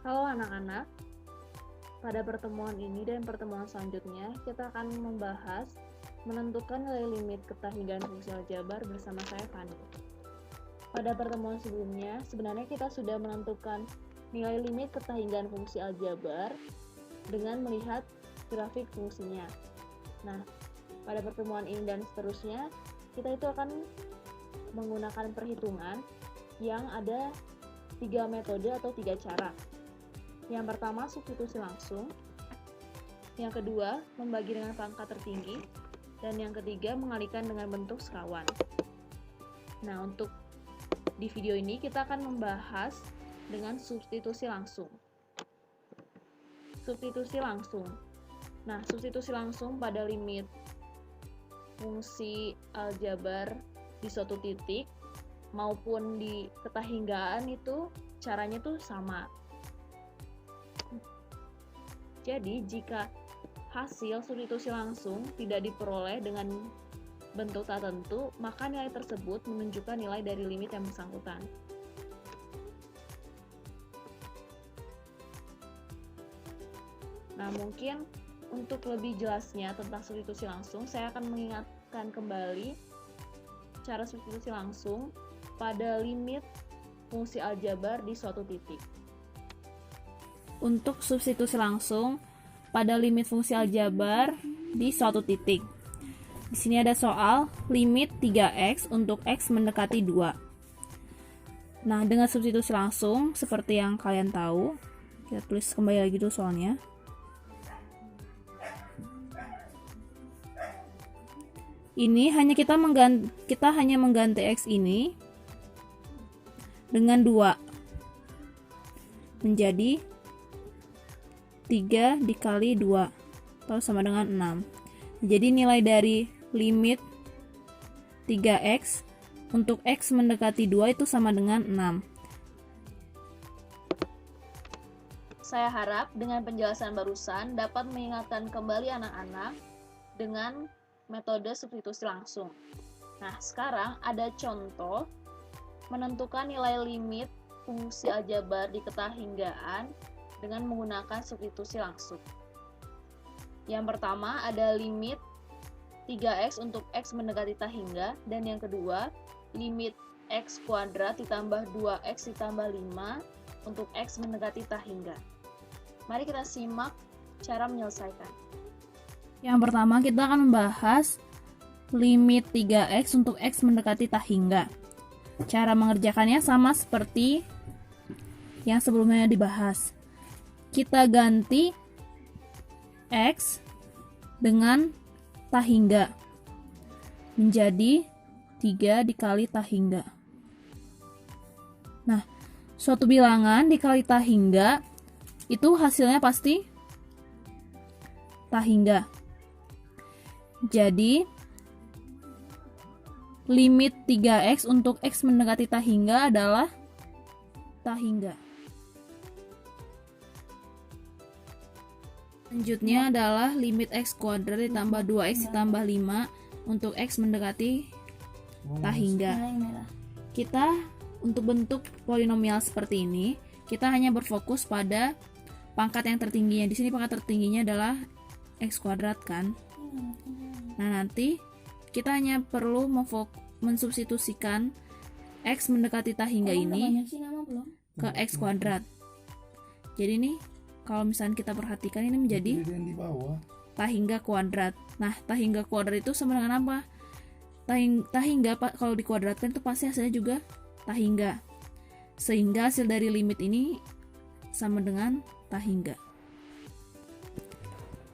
Halo anak-anak, pada pertemuan ini dan pertemuan selanjutnya kita akan membahas menentukan nilai limit ketahinggaan fungsi aljabar bersama saya Fani. Pada pertemuan sebelumnya, sebenarnya kita sudah menentukan nilai limit ketahinggaan fungsi aljabar dengan melihat grafik fungsinya. Nah, pada pertemuan ini dan seterusnya, kita itu akan menggunakan perhitungan yang ada 3 metode atau 3 cara. Yang pertama, substitusi langsung. Yang kedua, membagi dengan pangkat tertinggi. Dan yang ketiga, mengalihkan dengan bentuk sekawan. Nah, untuk di video ini kita akan membahas dengan substitusi langsung. Substitusi langsung. Nah, substitusi langsung pada limit fungsi aljabar di suatu titik maupun di ketahinggaan itu caranya tuh sama. Jadi, jika hasil substitusi langsung tidak diperoleh dengan bentuk tertentu, maka nilai tersebut menunjukkan nilai dari limit yang bersangkutan. Nah, mungkin untuk lebih jelasnya tentang substitusi langsung, saya akan mengingatkan kembali cara substitusi langsung pada limit fungsi aljabar di suatu titik. Untuk substitusi langsung pada limit fungsi aljabar di suatu titik. Di sini ada soal limit 3x untuk x mendekati 2. Nah, dengan substitusi langsung seperti yang kalian tahu, kita tulis kembali lagi dulu soalnya. Ini kita hanya mengganti x ini dengan 2 menjadi 3 dikali 2 atau sama dengan 6. Jadi nilai dari limit 3x untuk x mendekati 2 itu sama dengan 6. Saya harap dengan penjelasan barusan dapat mengingatkan kembali anak-anak dengan metode substitusi langsung. Nah, sekarang ada contoh menentukan nilai limit fungsi aljabar di ketahinggaan dengan menggunakan substitusi langsung. Yang pertama ada limit 3x untuk x mendekati tahingga, dan yang kedua limit x kuadrat ditambah 2x ditambah 5 untuk x mendekati tahingga. Mari kita simak cara menyelesaikan. Yang pertama kita akan membahas limit 3x untuk x mendekati tahingga. Cara mengerjakannya sama seperti yang sebelumnya dibahas. Kita ganti x dengan tahingga menjadi 3 dikali tahingga. Nah, suatu bilangan dikali tahingga itu hasilnya pasti tahingga. Jadi limit 3x untuk x mendekati tahingga adalah tahingga. Selanjutnya adalah limit x kuadrat ditambah 2x ditambah 5 untuk x mendekati tahingga. Kita untuk bentuk polinomial seperti ini, kita hanya berfokus pada pangkat yang tertingginya. Di sini pangkat tertingginya adalah x kuadrat kan. Nah, nanti kita hanya perlu mensubstitusikan x mendekati tahingga ini ke x kuadrat. Jadi nih kalau misalnya kita perhatikan ini menjadi tahingga kuadrat. Nah, tahingga kuadrat itu sama dengan apa? Tahingga kalau dikuadratkan itu pasti hasilnya juga tahingga. Sehingga hasil dari limit ini sama dengan tahingga.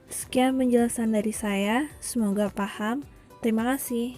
Sekian penjelasan dari saya, semoga paham. Terima kasih.